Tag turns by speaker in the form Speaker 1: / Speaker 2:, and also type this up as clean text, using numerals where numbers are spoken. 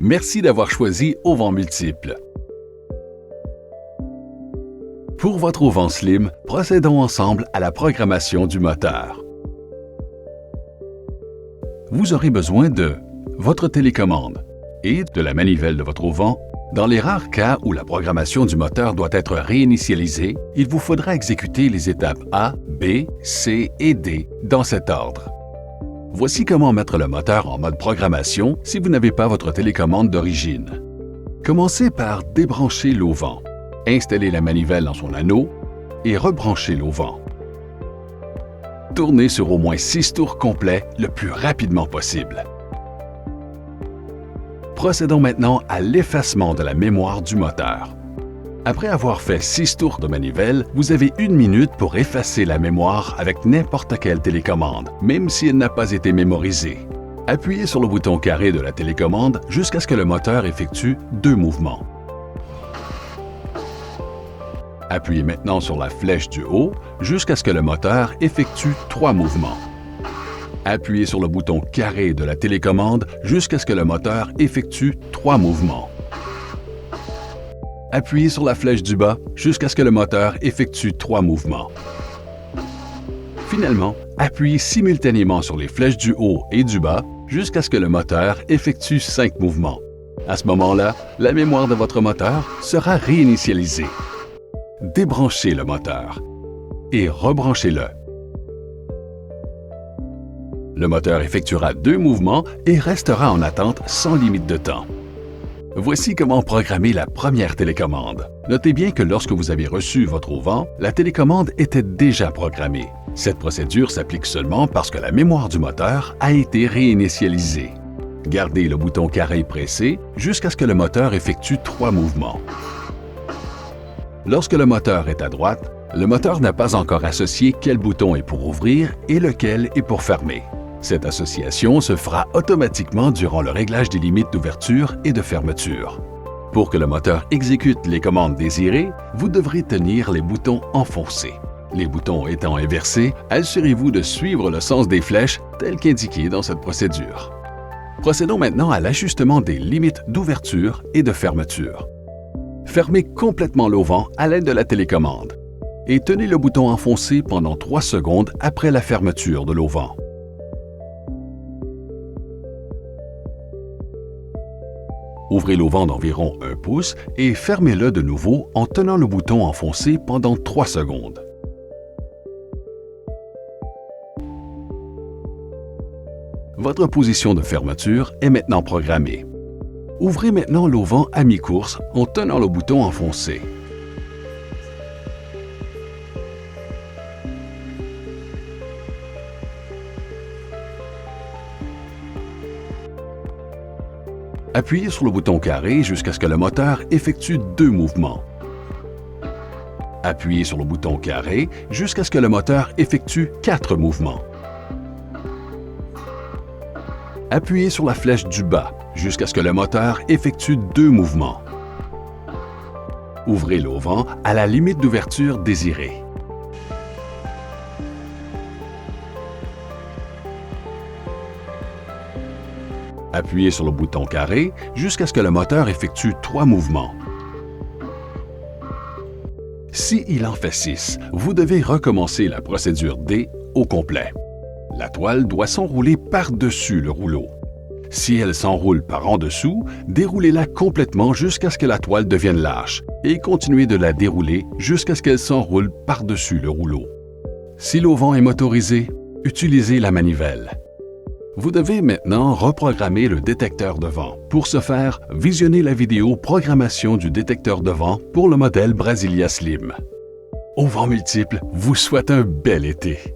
Speaker 1: Merci d'avoir choisi Auvent Multiple. Pour votre Auvent Slim, procédons ensemble à la programmation du moteur. Vous aurez besoin de votre télécommande et de la manivelle de votre Auvent. Dans les rares cas où la programmation du moteur doit être réinitialisée, il vous faudra exécuter les étapes A, B, C et D dans cet ordre. Voici comment mettre le moteur en mode programmation si vous n'avez pas votre télécommande d'origine. Commencez par débrancher l'auvent, installer la manivelle dans son anneau et rebrancher l'auvent. Tournez sur au moins 6 tours complets le plus rapidement possible. Procédons maintenant à l'effacement de la mémoire du moteur. Après avoir fait 6 tours de manivelle, vous avez 1 minute pour effacer la mémoire avec n'importe quelle télécommande, même si elle n'a pas été mémorisée. Appuyez sur le bouton carré de la télécommande jusqu'à ce que le moteur effectue 2 mouvements. Appuyez maintenant sur la flèche du haut jusqu'à ce que le moteur effectue 3 mouvements. Appuyez sur le bouton carré de la télécommande jusqu'à ce que le moteur effectue 3 mouvements. Appuyez sur la flèche du bas jusqu'à ce que le moteur effectue 3 mouvements. Finalement, appuyez simultanément sur les flèches du haut et du bas jusqu'à ce que le moteur effectue 5 mouvements. À ce moment-là, la mémoire de votre moteur sera réinitialisée. Débranchez le moteur et rebranchez-le. Le moteur effectuera 2 mouvements et restera en attente sans limite de temps. Voici comment programmer la première télécommande. Notez bien que lorsque vous avez reçu votre Auvent, la télécommande était déjà programmée. Cette procédure s'applique seulement parce que la mémoire du moteur a été réinitialisée. Gardez le bouton carré pressé jusqu'à ce que le moteur effectue 3 mouvements. Lorsque le moteur est à droite, le moteur n'a pas encore associé quel bouton est pour ouvrir et lequel est pour fermer. Cette association se fera automatiquement durant le réglage des limites d'ouverture et de fermeture. Pour que le moteur exécute les commandes désirées, vous devrez tenir les boutons enfoncés. Les boutons étant inversés, assurez-vous de suivre le sens des flèches tel qu'indiqué dans cette procédure. Procédons maintenant à l'ajustement des limites d'ouverture et de fermeture. Fermez complètement l'auvent à l'aide de la télécommande et tenez le bouton enfoncé pendant 3 secondes après la fermeture de l'auvent. Ouvrez l'auvent d'environ 1 pouce et fermez-le de nouveau en tenant le bouton enfoncé pendant 3 secondes. Votre position de fermeture est maintenant programmée. Ouvrez maintenant l'auvent à mi-course en tenant le bouton enfoncé. Appuyez sur le bouton carré jusqu'à ce que le moteur effectue 2 mouvements. Appuyez sur le bouton carré jusqu'à ce que le moteur effectue 4 mouvements. Appuyez sur la flèche du bas jusqu'à ce que le moteur effectue 2 mouvements. Ouvrez l'auvent à la limite d'ouverture désirée. Appuyez sur le bouton carré jusqu'à ce que le moteur effectue 3 mouvements. S'il en fait 6, vous devez recommencer la procédure D au complet. La toile doit s'enrouler par-dessus le rouleau. Si elle s'enroule par en dessous, déroulez-la complètement jusqu'à ce que la toile devienne lâche et continuez de la dérouler jusqu'à ce qu'elle s'enroule par-dessus le rouleau. Si l'auvent est motorisé, utilisez la manivelle. Vous devez maintenant reprogrammer le détecteur de vent. Pour ce faire, visionnez la vidéo Programmation du détecteur de vent pour le modèle Brasilia Slim. Auvent Multiple vous souhaite un bel été.